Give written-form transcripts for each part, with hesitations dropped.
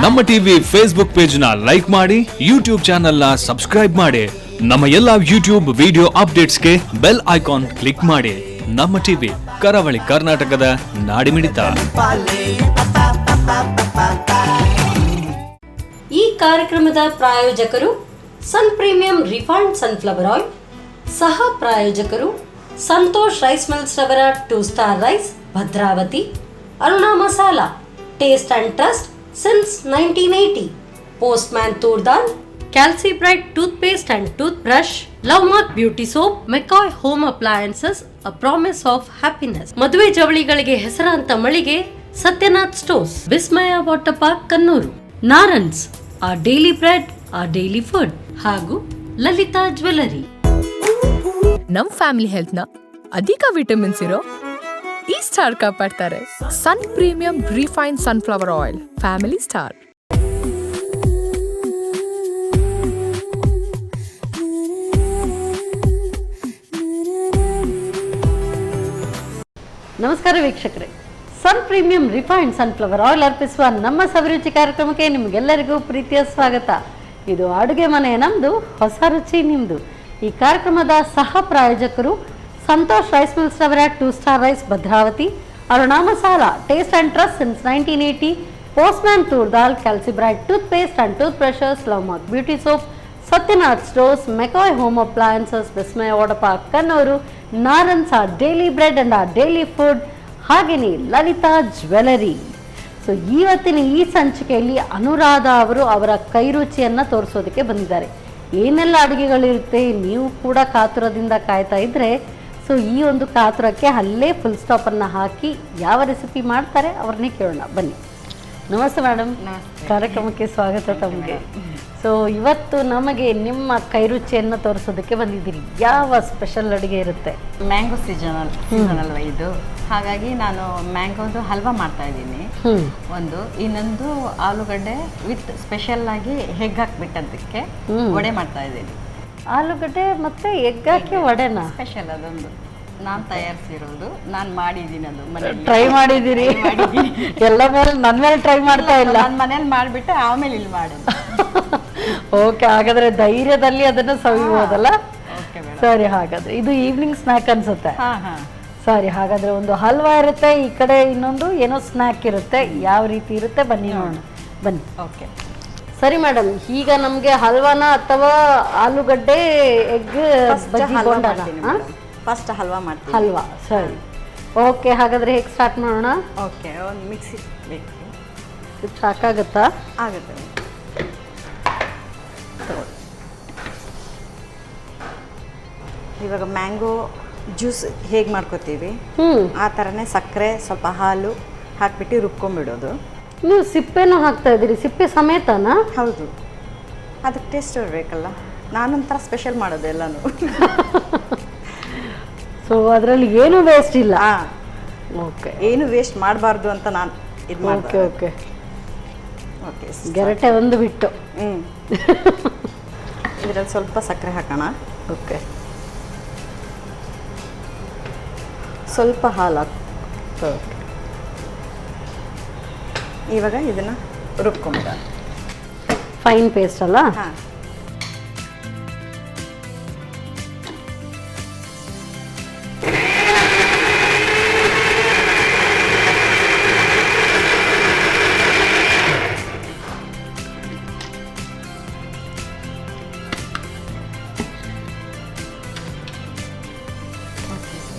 ನಮ್ಮ TV Facebook page ನ like ಮಾಡಿ, ಯೂಟ್ಯೂಬ್ ಚಾನೆಲ್ ನ ಸಬ್ಸ್ಕ್ರೈಬ್ ಮಾಡಿ. ನಮ್ಮ ಎಲ್ಲಾ ಯೂಟ್ಯೂಬ್ ವಿಡಿಯೋ ಅಪ್ಡೇಟ್ಸ್ಗೆ ಬೆಲ್ ಐಕಾನ್ ಕ್ಲಿಕ್ ಮಾಡಿ. ನಮ್ಮ ಟಿವಿ ಕರಾವಳಿ ಕರ್ನಾಟಕದ ನಾಡಿಮಿಡಿತ. ಈ ಕಾರ್ಯಕ್ರಮದ ಪ್ರಾಯೋಜಕರು Sun premium refined sunflower oil, ಸಹ ಪ್ರಾಯೋಜಕರು ಸಂತೋಷ್ ರೈಸ್ ಮಿಲ್ಸ್ ರವರ 2 star rice, Bhadravati, Aruna masala, taste and trust since 1980, Postman Turdal, Calci Bright toothpaste and toothbrush, Lovemark beauty soap, McCoy home appliances, a promise of happiness. ಮದುವೆ ಜವಳಿಗಳಿಗೆ ಹೆಸರಾಂತ ಮಳಿಗೆ Satyanath stores, Vismaya water park Kannur, Narans our daily bread, our daily food, ಹಾಗೂ Lalitha jewellery. ನಮ್ family health ನ ಅಧಿಕ vitamins ಇರೋ ಈ ಸ್ಟಾರ್ ಕಾಪಾಡ್ತಾರೆ. Sun premium refined sunflower oil, family star. ನಮಸ್ಕಾರ ವೀಕ್ಷಕರೇ, Sun premium refined sunflower oil ಅರ್ಪಿಸುವ ನಮ್ಮ ಸವಿರುಚಿ ಕಾರ್ಯಕ್ರಮಕ್ಕೆ ನಿಮಗೆಲ್ಲರಿಗೂ ಪ್ರೀತಿಯ ಸ್ವಾಗತ. ಇದು ಅಡುಗೆ ಮನೆ ನಮ್ಮದು, ಹೊಸ ರುಚಿ ನಿಮ್ಮದು. ಈ ಕಾರ್ಯಕ್ರಮದ ಸಹ ಪ್ರಾಯೋಜಕರು ಸಂತೋಷ್ ರೈಸ್ ಮಿಲ್ಸ್ ರವರ 2 star rice, Bhadravati, Aruna masala, taste and trust since 1980, Postman toor dal, Calci bright toothpaste and tooth brushes, Lovemark beauty soap, Satyanath stores, McCoy home appliances, Vismaya water park Kannur, Narans our daily bread and our daily food, ಹಾಗೆಯೇ Lalitha jewellery. So ಇವತ್ತಿನ ಈ ಸಂಚಿಕೆಯಲ್ಲಿ ಅನುರಾಧ ಅವರು ಅವರ ಕೈರುಚಿಯನ್ನು ತೋರಿಸೋದಕ್ಕೆ ಬಂದಿದ್ದಾರೆ. ಏನೆಲ್ಲ ಅಡುಗೆಗಳಿರುತ್ತೆ, ನೀವು ಕೂಡ ಕಾತುರದಿಂದ ಕಾಯ್ತಾ ಇದ್ದರೆ ಸೊ ಈ ಒಂದು ಕಾತುರಕ್ಕೆ ಅಲ್ಲೇ ಫುಲ್ ಸ್ಟಾಪನ್ನು ಹಾಕಿ ಯಾವ ರೆಸಿಪಿ ಮಾಡ್ತಾರೆ ಅವ್ರನ್ನೇ ಕೇಳೋಣ, ಬನ್ನಿ. ನಮಸ್ತೆ ಮೇಡಮ್, ಕಾರ್ಯಕ್ರಮಕ್ಕೆ ಸ್ವಾಗತ ತಮಗೆ. ಸೊ ಇವತ್ತು ನಮಗೆ ನಿಮ್ಮ ಕೈರುಚಿಯನ್ನು ತೋರಿಸೋದಕ್ಕೆ ಬಂದಿದ್ದೀರಿ. ಯಾವ ಸ್ಪೆಷಲ್ ಅಡುಗೆ ಇರುತ್ತೆ? ಮ್ಯಾಂಗೋ ಸೀಸನ್ ಅಲ್ವಾ ಇದು, ಹಾಗಾಗಿ ನಾನು ಮ್ಯಾಂಗೋದು ಹಲ್ವಾ ಮಾಡ್ತಾ ಇದ್ದೀನಿ ಒಂದು. ಇನ್ನೊಂದು ಆಲೂಗಡ್ಡೆ ವಿತ್ ಸ್ಪೆಷಲ್ ಆಗಿ ಹೆಗ್ ಹಾಕ್ಬಿಟ್ಟದಕ್ಕೆ ವಡೆ ಮಾಡ್ತಾ ಇದ್ದೀನಿ. ಆಲೂಗಡ್ಡೆ ಮತ್ತೆ ಎಗ್ ಹಾಕಿ ವಡೆನಾ? ಸ್ಪೆಷಲ್ ಅದೊಂದು ನಾನು ತಯಾರಿಸಿರೋದು, ನಾನು ಮಾಡಿದ್ದೀನಿ. ಅದು ಮನೇಲಿ ಟ್ರೈ ಮಾಡಿದ್ದೀರಿ? ಎಲ್ಲ ಮೇಲೆ ನನ್ನ ಮೇಲೆ ಟ್ರೈ ಮಾಡ್ತಾ ಇಲ್ಲ, ನನ್ನ ಮನೇಲಿ ಮಾಡಿಬಿಟ್ಟು ಆಮೇಲೆ ಇಲ್ಲಿ ಮಾಡೋದು. ಓಕೆ, ಹಾಗಾದ್ರೆ ಧೈರ್ಯದಲ್ಲಿ ಅದನ್ನು ಸವಿಬೋದಲ್ಲ. ಸರಿ, ಹಾಗಾದ್ರೆ ಇದು ಈವ್ನಿಂಗ್ ಸ್ನ್ಯಾಕ್ ಅನ್ಸುತ್ತೆ. ಸರಿ, ಹಾಗಾದ್ರೆ ಒಂದು ಹಲ್ವಾ ಇರುತ್ತೆ, ಈ ಕಡೆ ಇನ್ನೊಂದು ಏನೋ ಸ್ನ್ಯಾಕ್ ಇರುತ್ತೆ. ಯಾವ ರೀತಿ ಇರುತ್ತೆ ಬನ್ನಿ ನೋಡೋಣ, ಬನ್ನಿ. ಓಕೆ, ಸರಿ ಮೇಡಮ್, ಈಗ ನಮಗೆ ಹಲ್ವಾನ ಅಥವಾ ಆಲೂಗಡ್ಡೆ ಎಗ್ ಬಜ್ಜಿ ಬೋಂಡಾನ? ಫಸ್ಟ್ ಹಲ್ವಾ ಮಾಡ್ತೀನಿ. ಹಲ್ವಾ, ಸರಿ. ಓಕೆ, ಹಾಗಾದ್ರೆ ಹೇಗೆ ಸ್ಟಾರ್ಟ್ ಮಾಡೋಣ? ಓಕೆ, ಒಂದು ಮಿಕ್ಸಿ ಬೇಕು. ಇದು ಸಾಕಾಗುತ್ತಾ? ಆಗುತ್ತೆ. ಇವಾಗ ಮ್ಯಾಂಗೋ ಜ್ಯೂಸ್ ಹೇಗೆ ಮಾಡ್ಕೋತೀವಿ ಆ ಥರನೇ ಸಕ್ಕರೆ, ಸ್ವಲ್ಪ ಹಾಲು ಹಾಕ್ಬಿಟ್ಟು ರುಬ್ಕೊಂಡ್ಬಿಡೋದು. ನೀವು ಸಿಪ್ಪೆನೂ ಹಾಕ್ತಾ ಇದ್ದೀರಿ? ಸಿಪ್ಪೆ ಸಮೇತನಾ? ಹೌದು, ಅದಕ್ಕೆ ಟೇಸ್ಟ್ ಇರಬೇಕಲ್ಲ. ನಾನೊಂಥರ ಸ್ಪೆಷಲ್ ಮಾಡೋದು ಎಲ್ಲನೂ. ಸೊ ಅದರಲ್ಲಿ ಏನು ವೇಸ್ಟ್ ಇಲ್ಲ. ಓಕೆ, ಏನು ವೇಸ್ಟ್ ಮಾಡಬಾರ್ದು ಅಂತ ನಾನು ಇದು ಮಾಡ್ತೀನಿ. ಓಕೆ ಓಕೆ, ಗೆರಟೆ ಒಂದು ಬಿಟ್ಟು. ಇದರಲ್ಲಿ ಸ್ವಲ್ಪ ಸಕ್ಕರೆ ಹಾಕೋಣ. ಓಕೆ, ಸ್ವಲ್ಪ ಹಾಲು ಹಾಕಿ. ಇವಾಗ ಇದನ್ನು ರುಬ್ಕೊಂಬಿಡ. ಫೈನ್ ಪೇಸ್ಟ್ ಅಲ್ಲ? ಹಾಂ.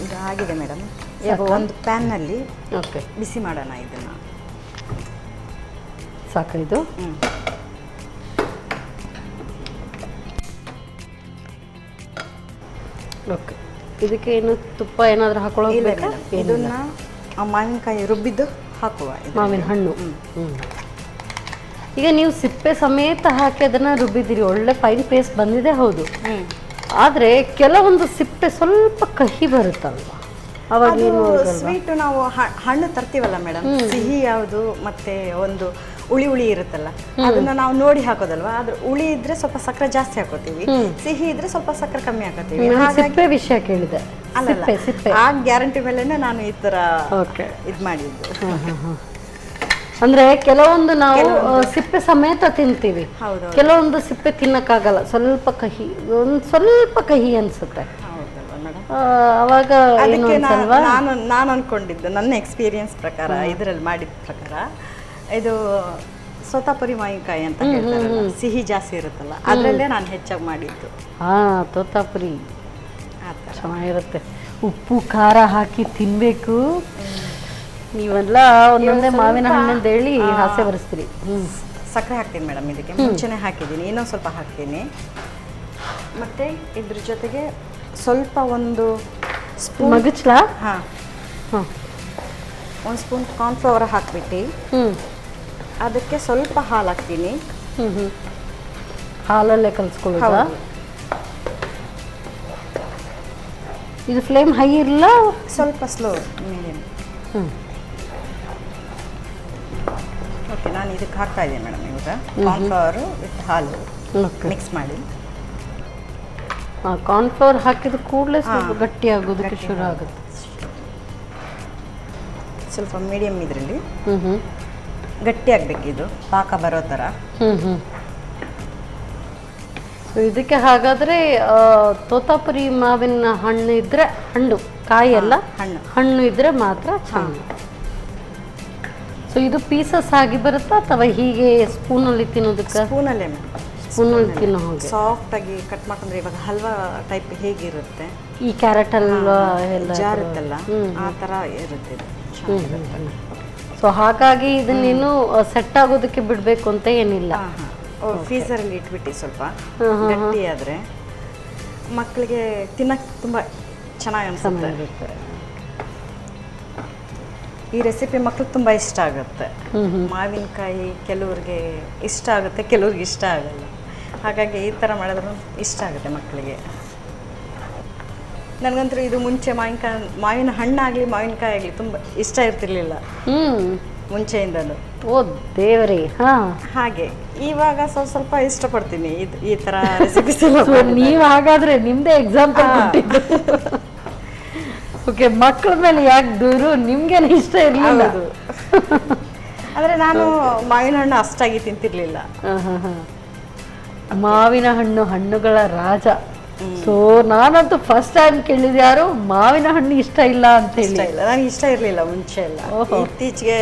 ಇದು ಆಗಿದೆ ಮೇಡಮ್. ಈಗ ಒಂದು ಪ್ಯಾನ್ನಲ್ಲಿ ಓಕೆ ಬಿಸಿ ಮಾಡೋಣ ಇದನ್ನು. ಸಾಕು ಇದು? ಓಕೆ, ಇದಕ್ಕೆ ಏನು ತುಪ್ಪ ಏನಾದರೂ ಹಾಕೊಳ್ಳೋದು? ಇದನ್ನ ಮಾವಿನಕಾಯಿ ರುಬ್ಬಿದ್ದು ಹಾಕುವ. ಮಾವಿನ ಹಣ್ಣು. ಈಗ ನೀವು ಸಿಪ್ಪೆ ಸಮೇತ ಹಾಕಿ ಅದನ್ನು ರುಬ್ಬಿದ್ದೀರಿ, ಒಳ್ಳೆ ಫೈನ್ ಪೇಸ್ಟ್ ಬಂದಿದೆ. ಹೌದು, ಆದರೆ ಕೆಲವೊಂದು ಸಿಪ್ಪೆ ಸ್ವಲ್ಪ ಕಹಿ ಬರುತ್ತಲ್ವ? ಅವಾಗ ಸ್ವೀಟ್ ನಾವು ಹಣ್ಣು ತರ್ತೀವಲ್ಲ ಮೇಡಮ್, ಸಿಹಿ ಯಾವುದು ಮತ್ತೆ ಒಂದು ಹುಳಿ ಹುಳಿ ಇರುತ್ತಲ್ಲ, ಅದನ್ನ ನಾವು ನೋಡಿ ಹಾಕೋದಲ್ವಾ. ಆದ್ರೆ ಹುಳಿ ಇದ್ರೆ ಸ್ವಲ್ಪ ಸಕ್ಕರೆ ಜಾಸ್ತಿ ಹಾಕೋತೀವಿ, ಸಿಹಿ ಇದ್ರೆ ಸ್ವಲ್ಪ ಸಕ್ಕರೆ ಕಮ್ಮಿ ಹಾಕೋತೀವಿ. ಸಿಪ್ಪೆ ವಿಷಯ ಕೇಳಿದೆ. ಆ ಗ್ಯಾರಂಟಿ ಮೇಲೆನೆ ನಾನು ಈ ತರ ಇದು ಮಾಡಿದ್ದು. ಅಂದ್ರೆ ಕೆಲವೊಂದು ನಾವು ಸಿಪ್ಪೆ ಸಮೇತ ತಿಂತೀವಿ, ಹೌದು ಕೆಲವೊಂದು ಸಿಪ್ಪೆ ತಿನ್ನಕ್ಕಾಗಲ್ಲ, ಸ್ವಲ್ಪ ಕಹಿ, ಸ್ವಲ್ಪ ಕಹಿ ಅನ್ಸುತ್ತೆ. ಹೌದಲ್ವಾ ಮೇಡಮ್? ಅವಾಗ ಏನು ಅದಕ್ಕೆ ಅನ್ಸಲ್ವಾ? ನಾನು ಅನ್ಕೊಂಡಿದ್ದು ನನ್ನ ಎಕ್ಸ್ಪೀರಿಯನ್ಸ್ ಪ್ರಕಾರ, ಇದರಲ್ಲಿ ಮಾಡಿದ ಪ್ರಕಾರ, ಇದು ಸೋತಾಪುರಿ ಮಾವಿನಕಾಯಿ ಅಂತ ಹೇಳ್ತಾರಲ್ಲ, ಸಿಹಿ ಜಾಸ್ತಿ ಇರುತ್ತಲ್ಲ, ಅದರಲ್ಲೇ ನಾನು ಹೆಚ್ಚಾಗಿ ಮಾಡಿದ್ದು. ಹಾ, ತೋತಾಪುರಿ ಆ ಥರ ಚೆನ್ನಾಗಿರುತ್ತೆ. ಉಪ್ಪು ಖಾರ ಹಾಕಿ ತಿನ್ಬೇಕು. ನೀವೆಲ್ಲ ಒಂದೊಂದೇ ಮಾವಿನ ಹಣ್ಣಂತ ಹೇಳಿ ಹಾಸ್ಯ ಬರೆಸ್ತೀರಿ. ಸಕ್ಕರೆ ಹಾಕ್ತೀನಿ ಮೇಡಮ್, ಇದಕ್ಕೆ ಮುಂಚೆನೇ ಹಾಕಿದ್ದೀನಿ, ಇನ್ನೊಂದು ಸ್ವಲ್ಪ ಹಾಕ್ತೀನಿ. ಮತ್ತು ಇದ್ರ ಜೊತೆಗೆ ಸ್ವಲ್ಪ ಒಂದು ಸ್ಪೂನ್ ಮಗಚ್ಲಾ? ಹಾಂ, ಹಾಂ, ಒಂದು ಸ್ಪೂನ್ ಕಾರ್ನ್ಫ್ಲವರ್ ಹಾಕ್ಬಿಟ್ಟು ಅದಕ್ಕೆ ಸ್ವಲ್ಪ ಹಾಲು ಹಾಕ್ತೀನಿ. ಹಾಲಲ್ಲೇ ಕಲಿಸ್ಕೊಳ್ಳೋದಾ? ಹೌದು. ಇದು ಫ್ಲೇಮ್ ಹೈ ಇರಲ್ಲ, ಸ್ವಲ್ಪ ಸ್ಲೋ ಮೀಡಿಯಮ್. ಓಕೆ, ನಾನು ಇದಕ್ಕೆ ಹಾಕ್ತಾ ಇದ್ದೀನಿ ಮೇಡಮ್ ಇವಾಗ ಕಾರ್ನ್ಫ್ಲವರು ವಿತ್ ಹಾಲು ಮಿಕ್ಸ್ ಮಾಡಿ. ಕಾರ್ನ್ಫ್ಲವರ್ ಹಾಕಿದ ಕೂಡಲೇ ಸ್ವಲ್ಪ ಗಟ್ಟಿ ಆಗೋದಕ್ಕೆ ಶುರು ಆಗುತ್ತೆ. ಸ್ವಲ್ಪ ಮೀಡಿಯಮ್ ಇದರಲ್ಲಿ ಗಟ್ಟಿ ಆಗಬೇಕು, ಇದು ಪಾಕ ಬರೋ ಥರ. ಸೊ ಇದಕ್ಕೆ ಹಾಗಾದರೆ ತೋತಾಪುರಿ ಮಾವಿನ ಹಣ್ಣು ಇದ್ದರೆ, ಕಾಯಿ ಎಲ್ಲ ಹಣ್ಣು ಇದ್ದರೆ ಮಾತ್ರ ಚೆನ್ನಾಗಿ. ಸೊ ಇದು ಪೀಸಸ್ ಆಗಿ ಬರುತ್ತಾ ಅಥವಾ ಹೀಗೆ ಸ್ಪೂನಲ್ಲಿ ತಿನ್ನೋದಕ್ಕೆ? ಸ್ಪೂನಲ್ಲೇ ಸ್ಪೂನಲ್ಲಿ ತಿನ್ನೋ ಹಾಗೆ ಸಾಫ್ಟಾಗಿ ಕಟ್ ಮಾಡ್ಕೊಂಡ್ರೆ ಇವಾಗ ಹಲ್ವಾ ಟೈಪ್ ಹೇಗಿರುತ್ತೆ, ಈ ಕ್ಯಾರೆಟ್ ಹಲ್ವಾ ಎಲ್ಲ ಜಾರುತ್ತಲ್ಲ ಆ ಥರ ಇರುತ್ತೆ ಇದು, ಚೆನ್ನಾಗಿರುತ್ತೆ. ಸೊ ಹಾಗಾಗಿ ಇದನ್ನೇನು ಸೆಟ್ ಆಗೋದಕ್ಕೆ ಬಿಡಬೇಕು ಅಂತ ಏನಿಲ್ಲ. ಫ್ರೀಸರಲ್ಲಿ ಇಟ್ಬಿಟ್ಟು ಸ್ವಲ್ಪ ಗಟ್ಟಿ ಆದರೆ ಮಕ್ಕಳಿಗೆ ತಿನ್ನಕ್ಕೆ ತುಂಬ ಚೆನ್ನಾಗಿ ಅನಿಸುತ್ತೆ. ಈ ರೆಸಿಪಿ ಮಕ್ಳಿಗೆ ತುಂಬ ಇಷ್ಟ ಆಗುತ್ತೆ. ಮಾವಿನಕಾಯಿ ಕೆಲವ್ರಿಗೆ ಇಷ್ಟ ಆಗುತ್ತೆ, ಕೆಲವ್ರಿಗೆ ಇಷ್ಟ ಆಗಲ್ಲ. ಹಾಗಾಗಿ ಈ ಥರ ಮಾಡಿದ್ರು ಇಷ್ಟ ಆಗುತ್ತೆ ಮಕ್ಕಳಿಗೆ. ನನಗಂತೂ ಇದು ಮುಂಚೆ ಮಾವಿನ ಹಣ್ಣಾಗಲಿ ಮಾವಿನಕಾಯಿ ಆಗಲಿ ತುಂಬ ಇಷ್ಟ ಇರ್ತಿರ್ಲಿಲ್ಲ ಮುಂಚೆಯಿಂದಲೂ. ಓ ದೇವರೇ! ಹಾಗೆ ಇವಾಗ ಸ್ವಲ್ಪ ಇಷ್ಟಪಡ್ತೀನಿ ಈ ಥರ ರೆಸಿಪೀಸ್. ನೀವು ಹಾಗಾದ್ರೆ ನಿಮ್ಮದೇ ಎಕ್ಸಾಂಪಲ್ ಕೊಟ್ಟಿದ್ದು. ಓಕೆ, ಮಕ್ಕಳ ಮೇಲೆ ಯಾಕೆ ದೂರು? ನಿಮ್ಗೇನು ಇಷ್ಟ ಇರಲಿಲ್ಲ? ಅಂದರೆ ನಾನು ಮಾವಿನ ಹಣ್ಣು ಅಷ್ಟಾಗಿ ತಿಂತಿರ್ಲಿಲ್ಲ. ಮಾವಿನ ಹಣ್ಣುಗಳ ರಾಜ. ಸೊ ನಾನಂತೂ ಫಸ್ಟ್ ಟೈಮ್ ಕೇಳಿದ ಯಾರು ಮಾವಿನ ಹಣ್ಣು ಇಷ್ಟ ಇಲ್ಲ ಅಂತ ಹೇಳಿ. ನನಗೆ ಇಷ್ಟ ಇರಲಿಲ್ಲ ಮುಂಚೆ ಎಲ್ಲ. ಇತ್ತೀಚೆಗೆ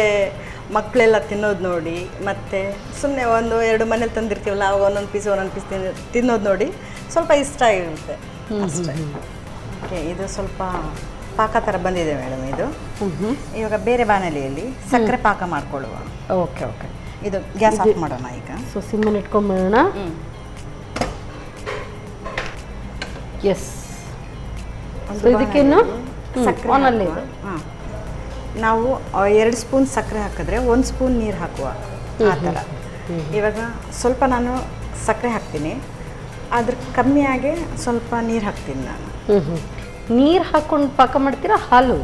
ಮಕ್ಕಳೆಲ್ಲ ತಿನ್ನೋದು ನೋಡಿ, ಮತ್ತೆ ಸುಮ್ಮನೆ ಒಂದು ಎರಡು ಮನೇಲಿ ತಂದಿರ್ತೀವಲ್ಲ, ಅವಾಗ ಒಂದೊಂದು ಪೀಸ್ ತಿನ್ನೋದು ನೋಡಿ ಸ್ವಲ್ಪ ಇಷ್ಟ ಆಗಿರುತ್ತೆ ಅಷ್ಟೇ. ಓಕೆ, ಇದು ಸ್ವಲ್ಪ ಪಾಕ ಥರ ಬಂದಿದೆ ಮೇಡಮ್. ಇದು ಇವಾಗ ಬೇರೆ ಬಾಣಲೆಯಲ್ಲಿ ಸಕ್ಕರೆ ಪಾಕ ಮಾಡ್ಕೊಳ್ಳುವ. ಓಕೆ ಓಕೆ, ಇದು ಗ್ಯಾಸ್ ಆಫ್ ಮಾಡೋಣ ಈಗ. ಸೊ ಸಿಮ್ಮಲ್ಲಿ ಇಟ್ಕೊಂಡ್ಬಿಡೋಣ. ಎಸ್, ಇದಕ್ಕೇನು ಸಕ್ಕರೆ ನಾವು 2 ಸ್ಪೂನ್ ಸಕ್ಕರೆ ಹಾಕಿದ್ರೆ 1 ಸ್ಪೂನ್ ನೀರು ಹಾಕುವ ಆ ಥರ. ಇವಾಗ ಸ್ವಲ್ಪ ನಾನು ಸಕ್ಕರೆ ಹಾಕ್ತೀನಿ, ಅದ್ರ ಕಮ್ಮಿಯಾಗಿ ಸ್ವಲ್ಪ ನೀರು ಹಾಕ್ತೀನಿ ನಾನು. ನೀರು ಹಾಕೊಂಡು ಪಾಕ ಮಾಡ್ತೀರಾ? ಹಾಲು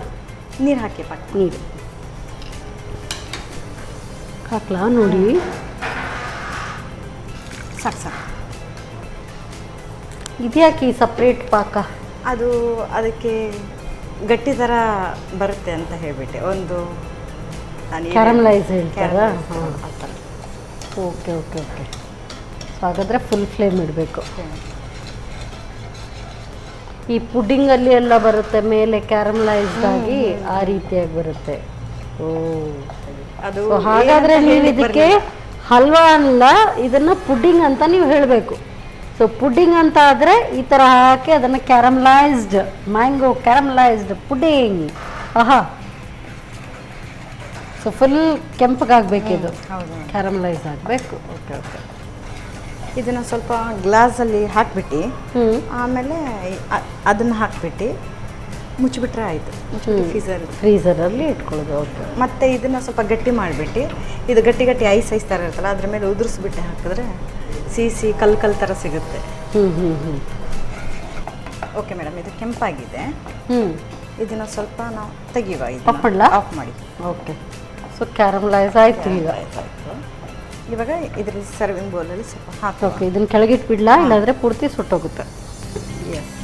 ನೀರು ಹಾಕಿ ಪಾಕ. ನೀರು ಹಾಕ್ಲಾ? ನೋಡಿ, ಸಾಕು. ಇದ್ಯಾಕೆ ಸಪ್ರೇಟ್ ಪಾಕ? ಅದು ಅದಕ್ಕೆ ಗಟ್ಟಿ ಥರ ಬರುತ್ತೆ ಅಂತ ಹೇಳಿಬಿಟ್ಟೆ. ಒಂದು ಕ್ಯಾರಮಲೈಸ್ ಹೇಳ್ತಾರಾ? Okay okay okay. ಸೊ ಹಾಗಾದರೆ ಫುಲ್ ಫ್ಲೇಮ್ ಇಡಬೇಕು. ಈ ಪುಡ್ಡಿಂಗಲ್ಲಿ ಎಲ್ಲ ಬರುತ್ತೆ ಮೇಲೆ ಕ್ಯಾರಮಲೈಸ್ಡ್ ಆಗಿ, ಆ ರೀತಿಯಾಗಿ ಬರುತ್ತೆ. ಓ, ಅದು ಹಾಗಾದರೆ ನೀವು ಇದಕ್ಕೆ ಹಲ್ವಾ ಅಲ್ಲ, ಇದನ್ನು ಪುಡ್ಡಿಂಗ್ ಅಂತ ನೀವು ಹೇಳಬೇಕು. ಸೊ ಪುಡ್ಡಿಂಗ್ ಅಂತ ಆದರೆ ಈ ಥರ ಹಾಕಿ ಅದನ್ನು ಕ್ಯಾರಮಲೈಸ್ಡ್, ಮ್ಯಾಂಗೋ ಕ್ಯಾರಮಲೈಸ್ಡ್ ಪುಡ್ಡಿಂಗ್. ಆಹಾ, ಸೊ ಫುಲ್ ಕೆಂಪಗಾಗಬೇಕು, ಇದು ಕ್ಯಾರಮಲೈಸ್ ಆಗಬೇಕು. Okay okay. ಇದನ್ನು ಸ್ವಲ್ಪ ಗ್ಲಾಸಲ್ಲಿ ಹಾಕ್ಬಿಟ್ಟು ಆಮೇಲೆ ಅದನ್ನು ಹಾಕ್ಬಿಟ್ಟು ಮುಚ್ಚಿಬಿಟ್ರೆ ಆಯಿತು. ಫ್ರೀಸರಲ್ಲಿ ಇಟ್ಕೊಳ್ಳೋದು. ಓಕೆ. ಮತ್ತು ಇದನ್ನು ಸ್ವಲ್ಪ ಗಟ್ಟಿ ಮಾಡಿಬಿಟ್ಟು, ಇದು ಗಟ್ಟಿ ಐಸ್ ಥರ ಇರುತ್ತಲ್ಲ, ಅದ್ರ ಮೇಲೆ ಉದುರಿಸ್ಬಿಟ್ಟು ಹಾಕಿದ್ರೆ ಸಿಹಿ ಕಲ್ ಥರ ಸಿಗುತ್ತೆ. ಓಕೆ ಮೇಡಮ್, ಇದು ಕೆಂಪಾಗಿದೆ. ಇದನ್ನು ಸ್ವಲ್ಪ ನಾವು ತೆಗಿಯುವ. ಆಫ್ ಮಾಡಿ. ಓಕೆ. ಸೊ ಕ್ಯಾರಮಲೈಸ್ ಆಯಿತು. ಇವಾಗ ಇದರಲ್ಲಿ ಸರ್ವಿಂಗ್ ಬೌಲಲ್ಲಿ ಸ್ವಲ್ಪ ಹಾಕಿ. ಓಕೆ, ಇದನ್ನು ಕೆಳಗಿಟ್ಬಿಡ್ಲಾ? ಇಲ್ಲಾಂದರೆ ಪೂರ್ತಿ ಸುಟ್ಟೋಗುತ್ತೆ. ಎಸ್.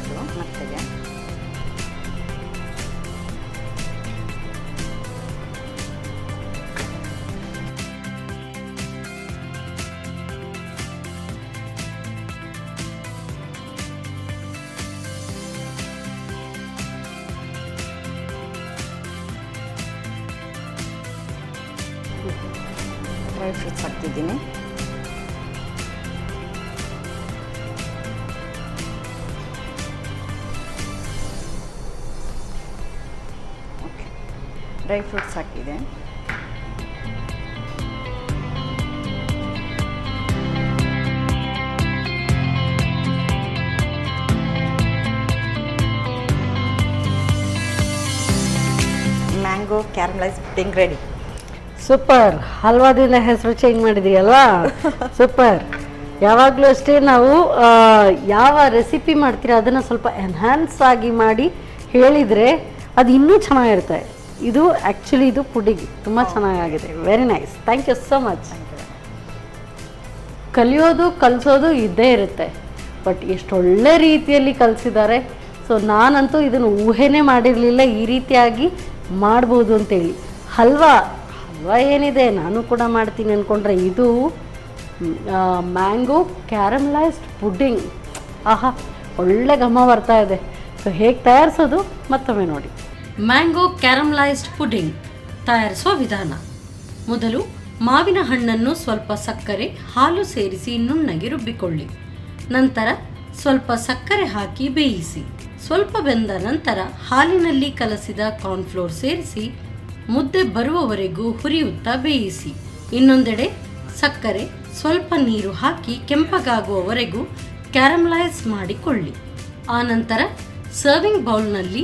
ಇದು ಮತ್ತೆಗೆ. ಡ್ರೈ ಫ್ರೂಟ್ಸ್ ಹಾಕ್ತಿದ್ದೀನಿ. ಓಕೆ, ಡ್ರೈ ಫ್ರೂಟ್ಸ್ ಹಾಕಿದೆ. Mango caramelise pudding ready. Super. ಹಲ್ವಾದಿಂದ ಹೆಸರು ಚೇಂಜ್ ಮಾಡಿದ್ರಿ ಅಲ್ವಾ? ಸೂಪರ್. ಯಾವಾಗಲೂ ಅಷ್ಟೇ ನಾವು ಯಾವ ರೆಸಿಪಿ ಮಾಡ್ತೀರಾ ಅದನ್ನು ಸ್ವಲ್ಪ ಎನ್ಹ್ಯಾನ್ಸ್ ಆಗಿ ಮಾಡಿ ಹೇಳಿದರೆ ಅದು ಇನ್ನೂ ಚೆನ್ನಾಗಿರುತ್ತೆ. ಇದು ಆ್ಯಕ್ಚುಲಿ ಇದು ಪುಡಿಂಗ್ ತುಂಬ ಚೆನ್ನಾಗಿದೆ. Very nice. Thank you so much. ಕಲಿಯೋದು ಕಲಿಸೋದು ಇದ್ದೇ ಇರುತ್ತೆ, ಬಟ್ ಎಷ್ಟೊಳ್ಳೆ ರೀತಿಯಲ್ಲಿ ಕಲಿಸಿದ್ದಾರೆ. ಸೊ ನಾನಂತೂ ಇದನ್ನು ಊಹೆನೇ ಮಾಡಿರಲಿಲ್ಲ ಈ ರೀತಿಯಾಗಿ ಮಾಡ್ಬೋದು ಅಂತೇಳಿ. ಹಲ್ವಾ ಏನಿದೆ ನಾನು ಕೂಡ ಮಾಡ್ತೀನಿ ಅಂದ್ಕೊಂಡ್ರೆ ಇದು ಮ್ಯಾಂಗೋ ಕ್ಯಾರಮಲೈಸ್ಡ್ ಪುಡ್ಡಿಂಗ್. ಆಹಾ, ಒಳ್ಳೆ ಘಮ ಬರ್ತಾ ಇದೆ. ಸೊ ಹೇಗೆ ತಯಾರಿಸೋದು ಮತ್ತೊಮ್ಮೆ ನೋಡಿ. ಮ್ಯಾಂಗೋ ಕ್ಯಾರಮಲೈಸ್ಡ್ ಪುಡ್ಡಿಂಗ್ ತಯಾರಿಸುವ ವಿಧಾನ. ಮೊದಲು ಮಾವಿನ ಹಣ್ಣನ್ನು ಸ್ವಲ್ಪ ಸಕ್ಕರೆ ಹಾಲು ಸೇರಿಸಿ ನುಣ್ಣಗೆ ರುಬ್ಬಿಕೊಳ್ಳಿ. ನಂತರ ಸ್ವಲ್ಪ ಸಕ್ಕರೆ ಹಾಕಿ ಬೇಯಿಸಿ. ಸ್ವಲ್ಪ ಬೆಂದ ನಂತರ ಹಾಲಿನಲ್ಲಿ ಕಲಸಿದ ಕಾರ್ನ್ಫ್ಲೋರ್ ಸೇರಿಸಿ ಮುದ್ದೆ ಬರುವವರೆಗೂ ಹುರಿಯುತ್ತಾ ಬೇಯಿಸಿ. ಇನ್ನೊಂದೆಡೆ ಸಕ್ಕರೆ ಸ್ವಲ್ಪ ನೀರು ಹಾಕಿ ಕೆಂಪಗಾಗುವವರೆಗೂ ಕ್ಯಾರಮಲೈಸ್ ಮಾಡಿಕೊಳ್ಳಿ. ಆನಂತರ ಸರ್ವಿಂಗ್ ಬೌಲ್ನಲ್ಲಿ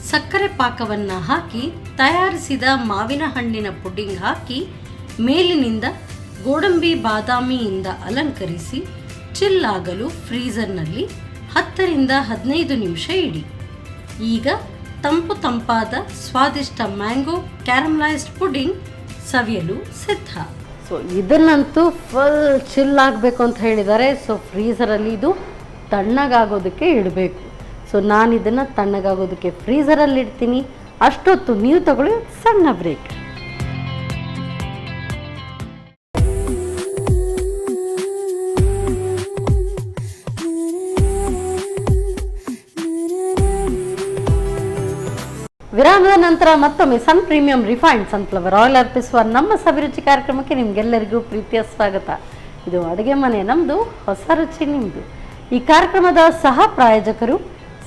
ಸಕ್ಕರೆ ಪಾಕವನ್ನು ಹಾಕಿ ತಯಾರಿಸಿದ ಮಾವಿನ ಹಣ್ಣಿನ ಪುಡಿಂಗ್ ಹಾಕಿ ಮೇಲಿನಿಂದ ಗೋಡಂಬಿ ಬಾದಾಮಿಯಿಂದ ಅಲಂಕರಿಸಿ ಚಿಲ್ಲಾಗಲು ಫ್ರೀಜರ್ನಲ್ಲಿ 10ರಿಂದ 15 ನಿಮಿಷ ಇಡಿ. ಈಗ ತಂಪಾದ ಸ್ವಾದಿಷ್ಟ ಮ್ಯಾಂಗೋ ಕ್ಯಾರಮಲೈಸ್ಡ್ ಪುಡಿಂಗ್ ಸವಿಯಲು ಸಿದ್ಧ. ಸೊ ಇದನ್ನಂತೂ ಫುಲ್ ಚಿಲ್ ಆಗಬೇಕು ಅಂತ ಹೇಳಿದ್ದಾರೆ. ಸೊ ಫ್ರೀಝರಲ್ಲಿ ಇದು ತಣ್ಣಗಾಗೋದಕ್ಕೆ ಇಡಬೇಕು. ಸೊ ನಾನು ಇದನ್ನು ತಣ್ಣಗಾಗೋದಕ್ಕೆ ಫ್ರೀಝರಲ್ಲಿ ಇಡ್ತೀನಿ. ಅಷ್ಟೊತ್ತು ನೀವು ತಗೊಳ್ಳಿ ಸಣ್ಣ ಬ್ರೇಕ್. ವಿರಾಮದ ನಂತರ ಮತ್ತೊಮ್ಮೆ ಸನ್ ಪ್ರೀಮಿಯಂ ರಿಫೈನ್ಡ್ ಸನ್ಫ್ಲವರ್ ಆಯಿಲ್ ಅರ್ಪಿಸುವ ನಮ್ಮ ಸವಿರುಚಿ ಕಾರ್ಯಕ್ರಮಕ್ಕೆ ನಿಮಗೆಲ್ಲರಿಗೂ ಪ್ರೀತಿಯ ಸ್ವಾಗತ. ಇದು ಅಡುಗೆ ಮನೆ ನಮ್ಮದು, ಹೊಸ ರುಚಿ ನಿಮ್ಮದು. ಈ ಕಾರ್ಯಕ್ರಮದ ಸಹ ಪ್ರಾಯೋಜಕರು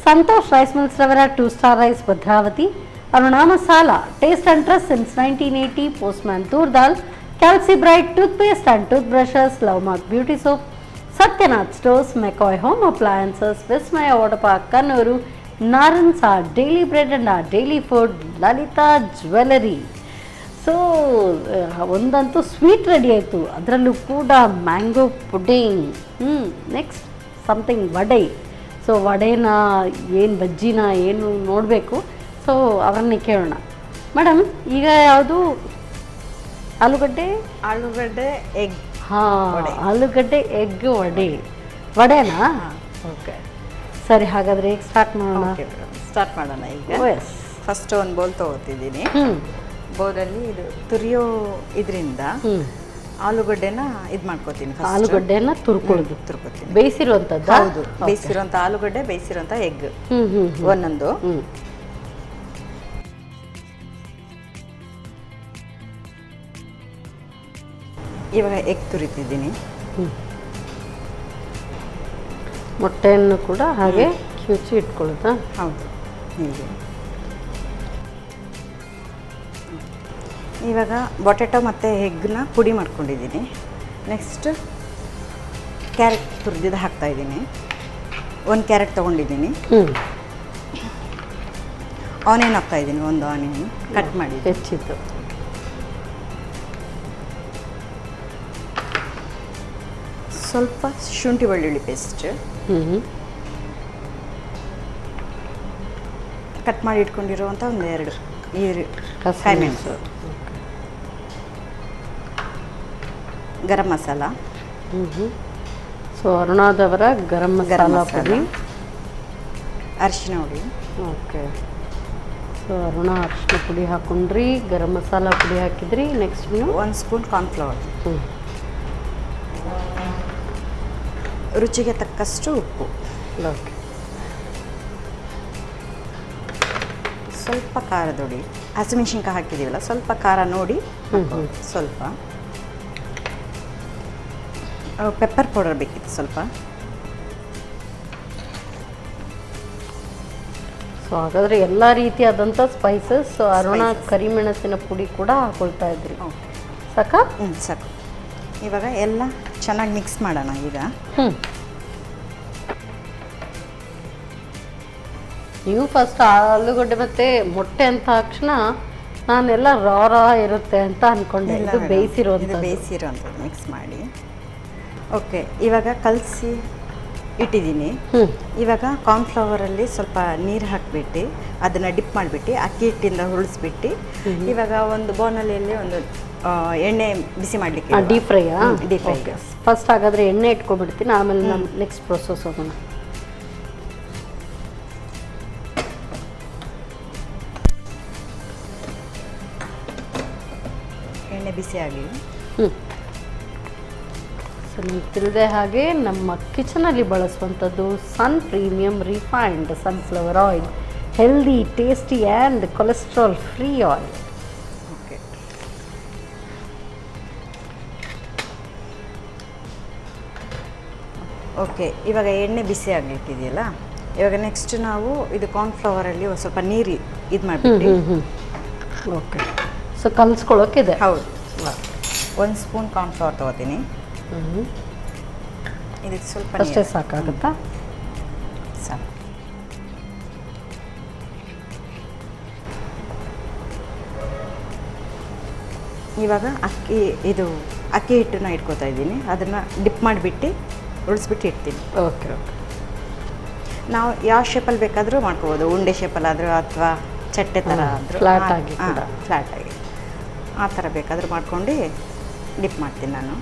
ಸಂತೋಷ್ ರೈಸ್ ಮಿಲ್ಸ್ ರವರ 2 star rice Bhadravati, Aruna masala taste and trust since 1980, Postman toor dal, Calci bright tooth paste and tooth brushes, love mark beauty soap, Satyanath stores, McCoy home appliances, Vismaya water park Kannur, Narans our daily bread and our daily food, Lalitha jewellery. So ಒಂದಂತೂ sweet ready ಆಯಿತು, ಅದರಲ್ಲೂ ಕೂಡ mango pudding. Next something vada. So ವಡೆನ ಏನು ಬಜ್ಜಿನ ಏನು ನೋಡಬೇಕು. So ಅವರನ್ನೇ ಕೇಳೋಣ. ಮೇಡಮ್, ಈಗ ಯಾವುದು ಆಲೂಗಡ್ಡೆ ಎಗ್. ಹಾಂ, ಆಲೂಗಡ್ಡೆ ಎಗ್ ವಡೆನಾ? ಓಕೆ, ಸರಿ. ಹಾಗಾದರೆ ಈಗ ಸ್ಟಾರ್ಟ್ ಮಾಡೋಣ. ಈಗ ಫಸ್ಟ್ ಒಂದು ಬೌಲ್ ತೊಗೊತಿದ್ದೀನಿ. ಬೌಲಲ್ಲಿ ಇದು ತುರಿಯೋ ಇದರಿಂದ ಆಲೂಗಡ್ಡೆನ ಇದು ಮಾಡ್ಕೋತೀನಿ. ಆಲೂಗಡ್ಡೆನ ತುರ್ಕೋತೀನಿ. ಬೇಯಿಸಿರುವಂಥದ್ದು? ಹೌದು, ಬೇಯಿಸಿರುವಂಥ ಆಲೂಗಡ್ಡೆ, ಬೇಯಿಸಿರುವಂಥ ಎಗ್ ಒಂದೊಂದು. ಇವಾಗ ಎಗ್ ತುರಿತಿದ್ದೀನಿ. ಮೊಟ್ಟೆಯನ್ನು ಕೂಡ ಹಾಗೆ ಕಿವುಚಿ ಇಟ್ಕೊಳ್ಳುತ್ತಾ? ಹೌದು, ಹೀಗೆ. ಇವಾಗ ಬೊಟೆಟೊ ಮತ್ತು ಎಗ್ನ ಪುಡಿ ಮಾಡ್ಕೊಂಡಿದ್ದೀನಿ. ನೆಕ್ಸ್ಟ್ ಕ್ಯಾರೆಟ್ ತುರಿದಿದ್ದು ಹಾಕ್ತಾಯಿದ್ದೀನಿ. 1 ಕ್ಯಾರೆಟ್ ತೊಗೊಂಡಿದ್ದೀನಿ. ಆನಿಯನ್ ಹಾಕ್ತಾಯಿದ್ದೀನಿ. 1 ಆನಿಯನ್ ಕಟ್ ಮಾಡಿ ಹೆಚ್ಚಿತ್ತು. ಸ್ವಲ್ಪ ಶುಂಠಿ ಬೆಳ್ಳುಳ್ಳಿ ಪೇಸ್ಟ್ ಕಟ್ ಮಾಡಿ ಇಟ್ಕೊಂಡಿರುವಂಥ 1-2 ಕಾಯಿಮೆಣಸು, ಗರಂ ಮಸಾಲ. ಸೊ ಅರುಣಾದವರ ಗರಂ ಮಸಾಲ ಪುಡಿ. ಅರಿಶಿನ ಹುಡಿ. ಓಕೆ. ಸೊ ಅರುಣ ಅರಿಶಿನ ಪುಡಿ ಹಾಕೊಂಡ್ರಿ, ಗರಂ ಮಸಾಲ ಪುಡಿ ಹಾಕಿದ್ರಿ. ನೆಕ್ಸ್ಟ್ ನೀವು 1 ಸ್ಪೂನ್ ಕಾರ್ನ್ಫ್ಲವರ್, ರುಚಿಗೆ ತಕ್ಕಷ್ಟು ಉಪ್ಪು, ಓಕೆ. ಸ್ವಲ್ಪ ಖಾರದ ಹುಡಿ, ಹಸಿಮೆಣಸಿನ್ಕಾಯಿ ಹಾಕಿದ್ದೀವಲ್ಲ ಸ್ವಲ್ಪ ಖಾರ ನೋಡಿ ಸ್ವಲ್ಪ. ಪೆಪ್ಪರ್ ಪೌಡರ್ ಬೇಕಿತ್ತು ಸ್ವಲ್ಪ. ಸೊ ಹಾಗಾದರೆ ಎಲ್ಲ ರೀತಿಯಾದಂಥ ಸ್ಪೈಸಸ್. ಸೊ ಅರುಣ ಕರಿಮೆಣಸಿನ ಪುಡಿ ಕೂಡ ಹಾಕೊಳ್ತಾ ಇದ್ರಿ. ಸಾಕ? ಸಾಕು. ಇವಾಗ ಎಲ್ಲ ಚೆನ್ನಾಗಿ ಮಿಕ್ಸ್ ಮಾಡೋಣ ಈಗ. ನೀವು ಫಸ್ಟ್ ಆಲೂಗಡ್ಡೆ ಮತ್ತು ಮೊಟ್ಟೆ ಅಂತ ತಕ್ಷಣ ನಾನೆಲ್ಲ ರಾ ಇರುತ್ತೆ ಅಂತ ಅಂದ್ಕೊಂಡೆ. ಇದು ಬೇಯಿಸಿರೋಂಥದ್ದು ಮಿಕ್ಸ್ ಮಾಡಿ. ಓಕೆ, ಇವಾಗ ಕಲಸಿ ಇಟ್ಟಿದ್ದೀನಿ. ಇವಾಗ ಕಾರ್ನ್ಫ್ಲವರಲ್ಲಿ ಸ್ವಲ್ಪ ನೀರು ಹಾಕಿಬಿಟ್ಟು ಅದನ್ನು ಡಿಪ್ ಮಾಡಿಬಿಟ್ಟು ಅಕ್ಕಿ ಹಿಟ್ಟಿಂದ ಹುಳಿಸ್ಬಿಟ್ಟು ಇವಾಗ ಒಂದು ಬೌನಲ್ಲಿ ಒಂದು ಎಣ್ಣೆ ಬಿಸಿ ಮಾಡಲಿಕ್ಕೆ. Deep fry. Deep fry. First ಹಾಗಾದರೆ ಎಣ್ಣೆ ಇಟ್ಕೊಬಿಡ್ತೀನಿ, ಆಮೇಲೆ ನಮ್ಮ ನೆಕ್ಸ್ಟ್ ಪ್ರೊಸೆಸ್ ಹೋಗೋಣ. ಎಣ್ಣೆ ಬಿಸಿ ಆಗಲಿ. ಸೊ ನೀವು ತಿಳಿದೆ ಹಾಗೆ ನಮ್ಮ ಕಿಚನಲ್ಲಿ ಬಳಸುವಂಥದ್ದು Sun premium refined sunflower oil, healthy, tasty and cholesterol free oil. Okay. Okay, ಇವಾಗ ಎಣ್ಣೆ ಬಿಸಿ ಆಗಲಿಕ್ಕಿದೆಯಲ್ಲ, ಇವಾಗ ನೆಕ್ಸ್ಟ್ ನಾವು ಇದು ಕಾರ್ನ್ಫ್ಲವರಲ್ಲಿ ಒಂದು ಸ್ವಲ್ಪ ನೀರು ಇದು ಮಾಡಿಬಿಟ್ಟು. ಓಕೆ. ಸೊ ಕಲಿಸ್ಕೊಳ್ಳೋಕ್ಕಿದೆ. ಹೌದು. 1 ಸ್ಪೂನ್ ಕಾರ್ನ್ಫ್ಲವರ್ ತೊಗೋತೀನಿ. ಇದಕ್ಕೆ ಸ್ವಲ್ಪ ಅಷ್ಟೇ ಸಾಕಾಗುತ್ತಾ? ಸಾಕು. ಇವಾಗ ಅಕ್ಕಿ ಹಿಟ್ಟನ್ನ ಇಟ್ಕೋತಾ ಇದ್ದೀನಿ. ಅದನ್ನು ಡಿಪ್ ಮಾಡಿಬಿಟ್ಟು ಉಳಿಸ್ಬಿಟ್ಟು ಇಡ್ತೀನಿ. Okay okay. ನಾವು ಯಾವ ಶೇಪಲ್ಲಿ ಬೇಕಾದರೂ ಮಾಡ್ಕೋಬೋದು, ಉಂಡೆ ಶೇಪಲ್ಲಾದರೂ ಅಥವಾ ಚಟ್ಟೆ ಥರ ಆದರೂ, ಫ್ಲಾಟ್ ಆಗಿ ಆ ಥರ ಬೇಕಾದರೂ ಮಾಡ್ಕೊಂಡು ಡಿಪ್ ಮಾಡ್ತೀನಿ ನಾನು.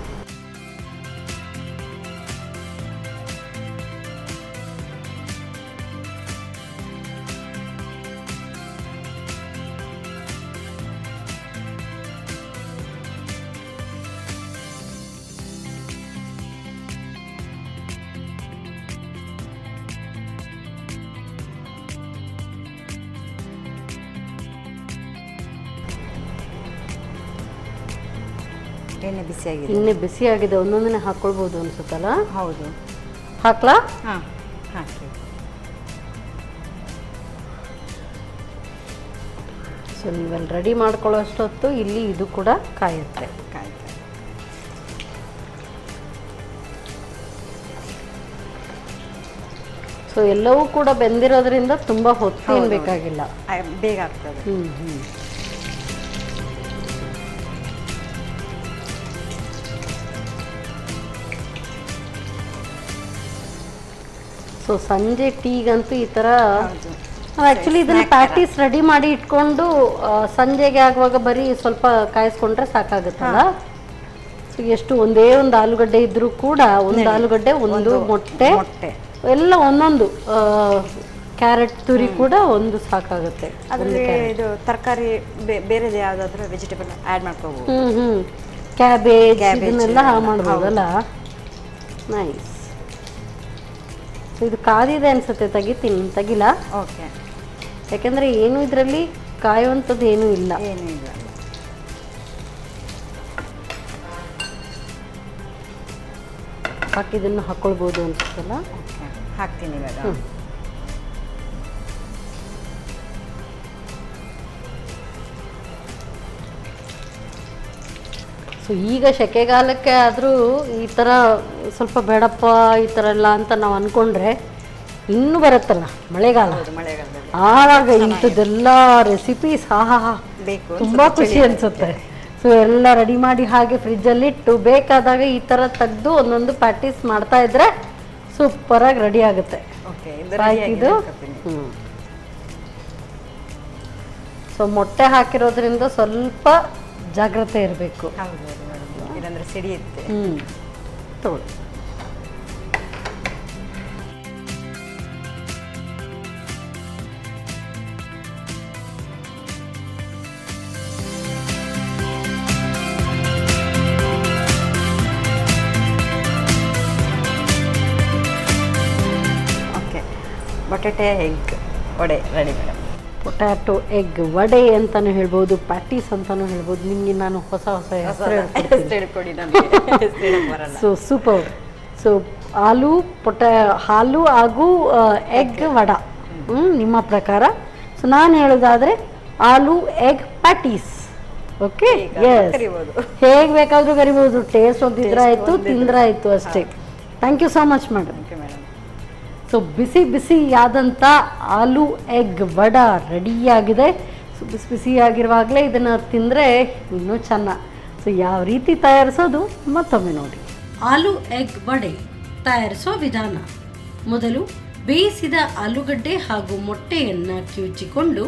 ಎಣ್ಣೆ ಬಿಸಿಯಾಗಿದೆ. ಒಂದೊಂದನ್ನೇ ಹಾಕ್ಕೊಳ್ಬೋದು ಅನ್ಸುತ್ತಲ್ಲ? ಹೌದು. ಹಾಕ್ಲಾ? ಹಾಂ, ಹಾಕಿ. ಸೊ ನೀವೆಲ್ಲ ರೆಡಿ ಮಾಡ್ಕೊಳ್ಳೋ ಅಷ್ಟೊತ್ತು ಇಲ್ಲಿ ಇದು ಕೂಡ ಕಾಯುತ್ತೆ. ಸೊ ಎಲ್ಲವೂ ಕೂಡ ಬೆಂದಿರೋದ್ರಿಂದ ತುಂಬ ಹೊತ್ತೇನು ಬೇಕಾಗಿಲ್ಲ, ಬೇಗ ಆಗ್ತದೆ. ಸೊ ಸಂಜೆ ಟೀಗಂತೂ ಈ ಥರ ಆ್ಯಕ್ಚುಲಿ ಇದನ್ನು ಪ್ಯಾಟೀಸ್ ರೆಡಿ ಮಾಡಿ ಇಟ್ಕೊಂಡು ಸಂಜೆಗೆ ಆಗುವಾಗ ಬರೀ ಸ್ವಲ್ಪ ಕಾಯಿಸ್ಕೊಂಡ್ರೆ ಸಾಕಾಗುತ್ತಲ್ಲ. ಸೊ ಎಷ್ಟು ಒಂದೇ ಒಂದು ಆಲೂಗಡ್ಡೆ ಇದ್ದರೂ ಕೂಡ ಒಂದು ಆಲೂಗಡ್ಡೆ, ಒಂದು ಮೊಟ್ಟೆ ಎಲ್ಲ ಒಂದೊಂದು ಕ್ಯಾರೆಟ್ ತುರಿ ಕೂಡ ಒಂದು ಸಾಕಾಗುತ್ತೆ. ಅದರಲ್ಲಿ ಇದು ತರಕಾರಿ ಬೇರೆದು ಯಾವುದಾದ್ರೂ ವೆಜಿಟೇಬಲ್ ಆ್ಯಡ್ ಮಾಡ್ಕೋಬೋದು. ಕ್ಯಾಬೇಜ್ ಇದನ್ನೆಲ್ಲ ಮಾಡ್ಬೋದಲ್ಲ. ನೈಸ್. ಸೊ ಇದು ಕಾದಿದೆ ಅನ್ಸುತ್ತೆ, ತೆಗಿಲ್ಲ. ಓಕೆ. ಯಾಕೆಂದರೆ ಏನು ಇದರಲ್ಲಿ ಕಾಯುವಂಥದ್ದು ಏನೂ ಇಲ್ಲ. ಸಾಕು, ಇದನ್ನು ಹಾಕ್ಕೊಳ್ಬೋದು ಅನ್ಸುತ್ತಲ್ಲ. ಹಾಕ್ತೀನಿ ಇವಾಗ. ಸೊ ಈಗ ಸೆಕೆಗಾಲಕ್ಕೆ ಆದರೂ ಈ ಥರ ಸ್ವಲ್ಪ ಬೇಡಪ್ಪ ಈ ಥರ ಎಲ್ಲ ಅಂತ ನಾವು ಅಂದ್ಕೊಂಡ್ರೆ ಇನ್ನೂ ಬರುತ್ತಲ್ಲ ಮಳೆಗಾಲ, ಆವಾಗ ಇಂಥದ್ದೆಲ್ಲ ರೆಸಿಪೀಸ್ ಬೇಕು, ತುಂಬ ಖುಷಿ ಅನಿಸುತ್ತೆ. ಸೊ ಎಲ್ಲ ರೆಡಿ ಮಾಡಿ ಹಾಗೆ ಫ್ರಿಜ್ಜಲ್ಲಿಟ್ಟು ಬೇಕಾದಾಗ ಈ ಥರ ತೆಗೆದು ಒಂದೊಂದು ಪ್ಯಾಟೀಸ್ ಮಾಡ್ತಾ ಇದ್ರೆ ಸೂಪರಾಗಿ ರೆಡಿ ಆಗುತ್ತೆ. ಇದು ಸೊ ಮೊಟ್ಟೆ ಹಾಕಿರೋದ್ರಿಂದ ಸ್ವಲ್ಪ ಜಾಗ್ರತೆ ಇರಬೇಕು. ಇಲ್ಲಾಂದ್ರೆ ಸಿಡಿಯುತ್ತೆ. Potato egg vada ready madam. Potato egg vada ಅಂತಲೂ ಹೇಳ್ಬೋದು, ಪ್ಯಾಟೀಸ್ ಅಂತಲೂ ಹೇಳ್ಬೋದು. ನಿಮಗೆ ನಾನು ಹೊಸ ಹೊಸ ಹೆಸರು ಹೇಳ್ಕೊಡಿ ನನಗೆ. So super. ಸೊ ಹಾಲು ಹಾಗೂ ಎಗ್ ವಡ ನಿಮ್ಮ ಪ್ರಕಾರ. ಸೊ ನಾನು ಹೇಳೋದಾದರೆ aloo egg patties. Okay, yes, ಹೇಗೆ ಬೇಕಾದರೂ ಕರಿಬೋದು. ಟೇಸ್ಟ್ ಒಂದು ತಿಂದ್ರಾಯ್ತು ಅಷ್ಟೇ. Thank you so much madam. So ಬಿಸಿಯಾದಂಥ ಆಲೂ ಎಗ್ ವಡ ರೆಡಿಯಾಗಿದೆ. ಸೊ ಬಿಸಿಯಾಗಿರುವಾಗಲೇ ಇದನ್ನು ತಿಂದರೆ ಇನ್ನೂ ಚೆನ್ನ. ಸೊ ಯಾವ ರೀತಿ ತಯಾರಿಸೋದು ಮತ್ತೊಮ್ಮೆ ನೋಡಿ. ಆಲೂ ಎಗ್ ವಡೆ ತಯಾರಿಸೋ ವಿಧಾನ: ಮೊದಲು ಬೇಯಿಸಿದ ಆಲೂಗಡ್ಡೆ ಹಾಗೂ ಮೊಟ್ಟೆಯನ್ನು ಕಿವುಚಿಕೊಂಡು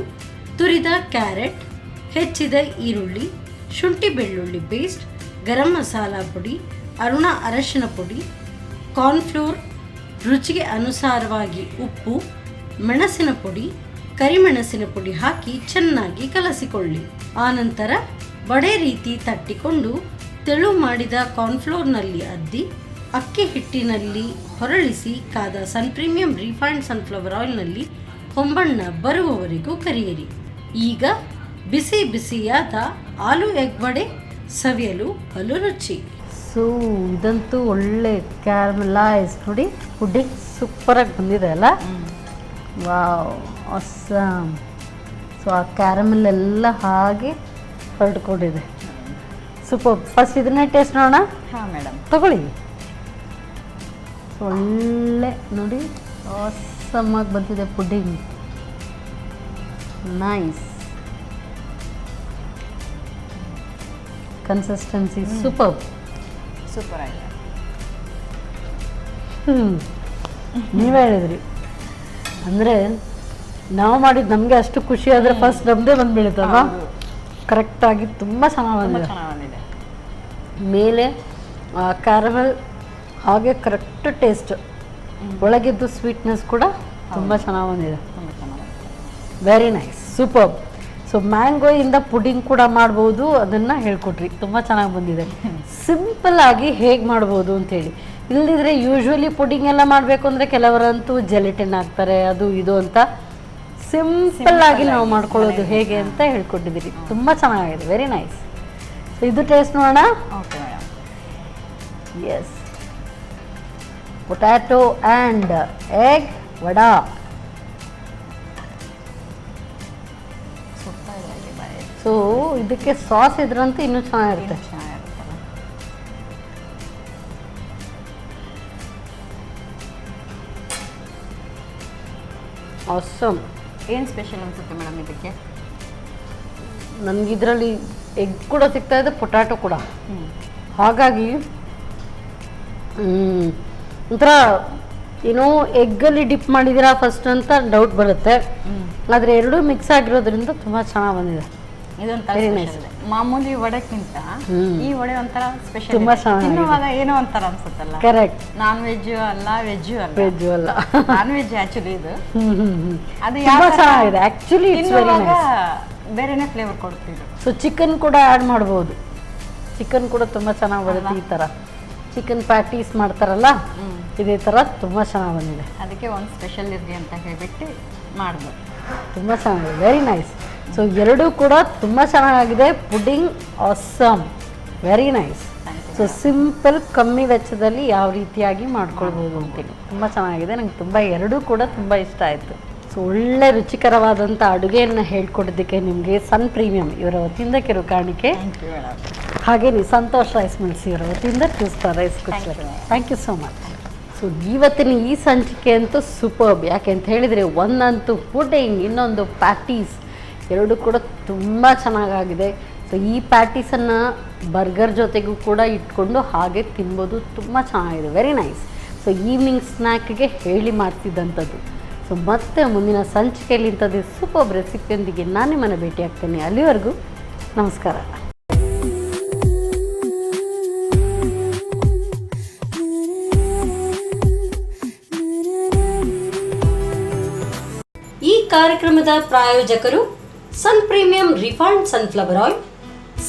ತುರಿದ ಕ್ಯಾರೆಟ್, ಹೆಚ್ಚಿದ ಈರುಳ್ಳಿ, ಶುಂಠಿ ಬೆಳ್ಳುಳ್ಳಿ ಪೇಸ್ಟ್, ಗರಂ ಮಸಾಲ ಪುಡಿ, ಅರಿಶಿನ ಪುಡಿ, ಕಾರ್ನ್ಫ್ಲೋರ್, ರುಚಿಗೆ ಅನುಸಾರವಾಗಿ ಉಪ್ಪು, ಮೆಣಸಿನ ಪುಡಿ, ಕರಿಮೆಣಸಿನ ಪುಡಿ ಹಾಕಿ ಚೆನ್ನಾಗಿ ಕಲಸಿಕೊಳ್ಳಿ. ಆನಂತರ ವಡೆ ರೀತಿ ತಟ್ಟಿಕೊಂಡು ತೆಳು ಮಾಡಿದ ಕಾರ್ನ್ಫ್ಲೋರ್ನಲ್ಲಿ ಅದ್ದಿ ಅಕ್ಕಿ ಹಿಟ್ಟಿನಲ್ಲಿ ಹೊರಳಿಸಿ ಕಾದ ಪ್ರೀಮಿಯಂ ರಿಫೈನ್ಡ್ ಸನ್ಫ್ಲವರ್ ಆಯಿಲ್ನಲ್ಲಿ ಹೊಂಬಣ್ಣ ಬರುವವರೆಗೂ ಕರಿಯಿರಿ. ಈಗ ಬಿಸಿಯಾದ ಆಲೂ ಎಗ್ ವಡೆ ಸವಿಯಲು ಬಲು ರುಚಿ. ಸೊ ಇದಂತೂ ಒಳ್ಳೆ ಕ್ಯಾರಮಲೈಸ್ ನೋಡಿ, ಪುಡ್ಡಿಂಗ್ ಸೂಪರಾಗಿ ಬಂದಿದೆ ಅಲ್ಲ. Wow, awesome. ಸೊ ಆ ಕ್ಯಾರಮಲ್ ಎಲ್ಲ ಹಾಗೆ ಹೊರಡ್ಕೊಂಡಿದೆ. ಸೂಪರ್. ಫಸ್ಟ್ ಇದನ್ನೇ ಟೇಸ್ಟ್ ನೋಡೋಣ. ಹಾಂ ಮೇಡಮ್, ತಗೊಳ್ಳಿ. ಒಳ್ಳೆ ನೋಡಿ, ಆಸಮ್ ಆಗಿ ಬಂದಿದೆ ಪುಡ್ಡಿಂಗ್. ನೈಸ್ ಕನ್ಸಿಸ್ಟೆನ್ಸಿ, ಸೂಪರ್ ಆಗಿದೆ. ನೀವೇ ಹೇಳಿದ್ರಿ ಅಂದರೆ ನಾವು ಮಾಡಿದ್ದು ನಮಗೆ ಅಷ್ಟು ಖುಷಿ ಆದರೆ ಫಸ್ಟ್ ನಮ್ಮದೇ ಬಂದುಬಿಡುತ್ತಲ್ವ. ಕರೆಕ್ಟಾಗಿ ತುಂಬ ಚೆನ್ನಾಗಿ ಬಂದಿದೆ. ಮೇಲೆ ಕ್ಯಾರಮಲ್ ಹಾಗೆ ಕರೆಕ್ಟ್ ಟೇಸ್ಟ್, ಒಳಗಿದ್ದು ಸ್ವೀಟ್ನೆಸ್ ಕೂಡ ತುಂಬ ಚೆನ್ನಾಗಿ ಬಂದಿದೆ. Very nice, super. ಸೊ ಮ್ಯಾಂಗೋಯಿಂದ ಪುಡಿಂಗ್ ಕೂಡ ಮಾಡ್ಬೋದು, ಅದನ್ನು ಹೇಳ್ಕೊಟ್ರಿ, ತುಂಬ ಚೆನ್ನಾಗಿ ಬಂದಿದೆ. ಸಿಂಪಲ್ ಆಗಿ ಹೇಗೆ ಮಾಡ್ಬೋದು ಅಂತೇಳಿ. ಇಲ್ಲದಿದ್ರೆ ಯೂಶ್ವಲಿ ಪುಡಿಂಗ್ ಎಲ್ಲ ಮಾಡಬೇಕು ಅಂದರೆ ಕೆಲವರಂತೂ ಜೆಲಿಟಿನ್ ಹಾಕ್ತಾರೆ, ಅದು ಇದು ಅಂತ. ಸಿಂಪಲ್ ಆಗಿ ನಾವು ಮಾಡ್ಕೊಳ್ಳೋದು ಹೇಗೆ ಅಂತ ಹೇಳ್ಕೊಟ್ಟಿದ್ದೀರಿ, ತುಂಬ ಚೆನ್ನಾಗಿದೆ. Very nice. ಸೊ ಇದು ಟೇಸ್ಟ್ ನೋಡೋಣ. Okay madam. Yes, potato and egg vada. So ಇದಕ್ಕೆ ಸಾಸ್ ಇದ್ರಂತೂ ಇನ್ನೂ ಚೆನ್ನಾಗಿರುತ್ತೆ. ಆಸಮ್. ಏನು ಸ್ಪೆಷಲ್ ಅನ್ಸುತ್ತೆ ಮೇಡಮ್ ಇದಕ್ಕೆ? ನನಗಿದ್ರಲ್ಲಿ ಎಗ್ ಕೂಡ ಸಿಗ್ತಾ ಇದೆ, ಪೊಟ್ಯಾಟೊ ಕೂಡ. ಹಾಗಾಗಿ ಒಂಥರ ಏನೋ ಎಗ್ಗಲ್ಲಿ ಡಿಪ್ ಮಾಡಿದ್ದೀರಾ ಫಸ್ಟ್ ಅಂತ ಡೌಟ್ ಬರುತ್ತೆ. ಆದರೆ ಎರಡೂ ಮಿಕ್ಸ್ ಆಗಿರೋದ್ರಿಂದ ತುಂಬ ಚೆನ್ನಾಗಿ ಬಂದಿದೆ. ಇದೊಂಥರ ಮಾಮೂಲಿ ವಡೆಕ್ಕಿಂತ ಈ ವಡೆ ಒಂಥರ ಸ್ಪೆಷಲ್, ತುಂಬಾ ತಿನ್ನುವಾಗ ಏನೋ ಒಂಥರ ಅನ್ಸುತ್ತಲ್ಲ. ಕರೆಕ್ಟ್. ನಾನ್ ವೆಜ್ ಅಲ್ಲ, ವೆಜ್ ಅಲ್ಲ, ನಾನ್ ವೆಜ್ ಆಕ್ಚುಲಿ ಇದು. ಅದು ತುಂಬಾ ಚೆನ್ನಾಗಿದೆ ಆಕ್ಚುಲಿ. It's very nice. ಬೇರೆನೇ ಫ್ಲೇವರ್ ಕೊಡ್ತಿದ್ರು. ಸೊ ಚಿಕನ್ ಕೂಡ ಆ್ಯಡ್ ಮಾಡ್ಬೋದು. ಚಿಕನ್ ಕೂಡ ತುಂಬ ಚೆನ್ನಾಗಿ ಬರುತ್ತೆ. ಈ ಥರ ಚಿಕನ್ ಪ್ಯಾಟೀಸ್ ಮಾಡ್ತಾರಲ್ಲ, ಇದೇ ಥರ ತುಂಬ ಚೆನ್ನಾಗಿ ಬಂದಿದೆ. ಅದಕ್ಕೆ ಒಂದು ಸ್ಪೆಷಲ್ ಇರಲಿ ಅಂತ ಹೇಳಿಬಿಟ್ಟು ಮಾಡ್ಬೋದು. ತುಂಬ ಚೆನ್ನಾಗಿದೆ. Very nice. ಸೊ ಎರಡೂ ಕೂಡ ತುಂಬ ಚೆನ್ನಾಗಿದೆ. Pudding awesome, very nice. So simple, ಕಮ್ಮಿ ವೆಚ್ಚದಲ್ಲಿ ಯಾವ ರೀತಿಯಾಗಿ ಮಾಡ್ಕೊಳ್ಬೋದು ಅಂತೇಳಿ ತುಂಬ ಚೆನ್ನಾಗಿದೆ. ನಂಗೆ ತುಂಬ ಎರಡೂ ಕೂಡ ತುಂಬ ಇಷ್ಟ ಆಯಿತು. ಸೊ ಒಳ್ಳೆ ರುಚಿಕರವಾದಂಥ ಅಡುಗೆಯನ್ನು ಹೇಳ್ಕೊಡೋದಕ್ಕೆ ನಿಮಗೆ ಪ್ರೀಮಿಯಂ ಇವರ ವತಿಯಿಂದ ಕೆಲವು ಕಾಣಿಕೆ. ಹಾಗೆಯೇ ಸಂತೋಷ್ ರೈಸ್ ಮಿಲ್ಸ್ ಇವರ ವತಿಯಿಂದ 2 star rice cooker. Thank you so much. So ಇವತ್ತಿನ ಈ ಸಂಚಿಕೆ ಅಂತೂ ಸೂಪರ್ಬ್. ಯಾಕೆ ಅಂತ ಹೇಳಿದರೆ, ಒಂದಂತೂ ಪುಡಿಂಗ್, ಇನ್ನೊಂದು ಪ್ಯಾಟೀಸ್, ಎರಡೂ ಕೂಡ ತುಂಬ ಚೆನ್ನಾಗಾಗಿದೆ. ಸೊ ಈ ಪ್ಯಾಟೀಸನ್ನು ಬರ್ಗರ್ ಜೊತೆಗೂ ಕೂಡ ಇಟ್ಕೊಂಡು ಹಾಗೆ ತಿನ್ಬೋದು, ತುಂಬ ಚೆನ್ನಾಗಿದೆ. Very nice. ಸೊ ಈವ್ನಿಂಗ್ ಸ್ನ್ಯಾಕ್ಗೆ ಹೇಳಿ ಮಾಡ್ತಿದ್ದಂಥದ್ದು. ಸೊ ಮತ್ತೆ ಮುಂದಿನ ಸಂಚಿಕೆಯಲ್ಲಿ ಇಂಥದ್ದು ಸೂಪರ್ ರೆಸಿಪಿಯೊಂದಿಗೆ ನಾನು ನಿಮ್ಮನ್ನು ಭೇಟಿ ಆಗ್ತೇನೆ. ಅಲ್ಲಿವರೆಗೂ ನಮಸ್ಕಾರ. ಈ ಕಾರ್ಯಕ್ರಮದ ಪ್ರಾಯೋಜಕರು ಪ್ರೀಮಿಯಂ ರಿಫೈನ್ಡ್ ಸನ್ಫ್ಲವರ್ ಆಯಿಲ್,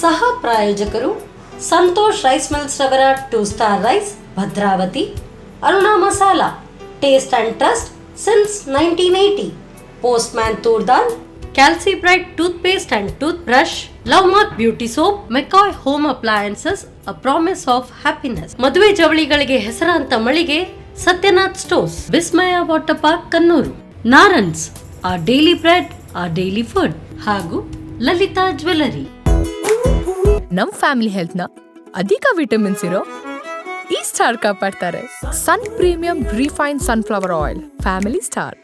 ಸಹ ಪ್ರಾಯೋಜಕರು ಸಂತೋಷ್ ರೈಸ್ ಮಿಲ್ಸ್ ರವರ 2 star rice Bhadravati, Aruna masala, taste and trust, Since 1980, Postman Turdal, Calci Bright Toothpaste and Toothbrush, Lovemark Beauty Soap, McCoy Home Appliances, A Promise of Happiness. ಮದುವೆ ಜವಳಿಗಳಿಗೆ ಹೆಸರಾಂತ ಮಳಿಗೆ Satyanath stores, Vismaya water park Kannur, Narans, our daily bread, our daily food ಹಾಗೂ Lalitha jewellery. ನಮ್ family health ನ ಅಧಿಕ vitamins ಇರೋ ಈ ಸ್ಟಾರ್ ಕಾಪಾಡ್ತಾರೆ. Sun premium refine sunflower oil, family star.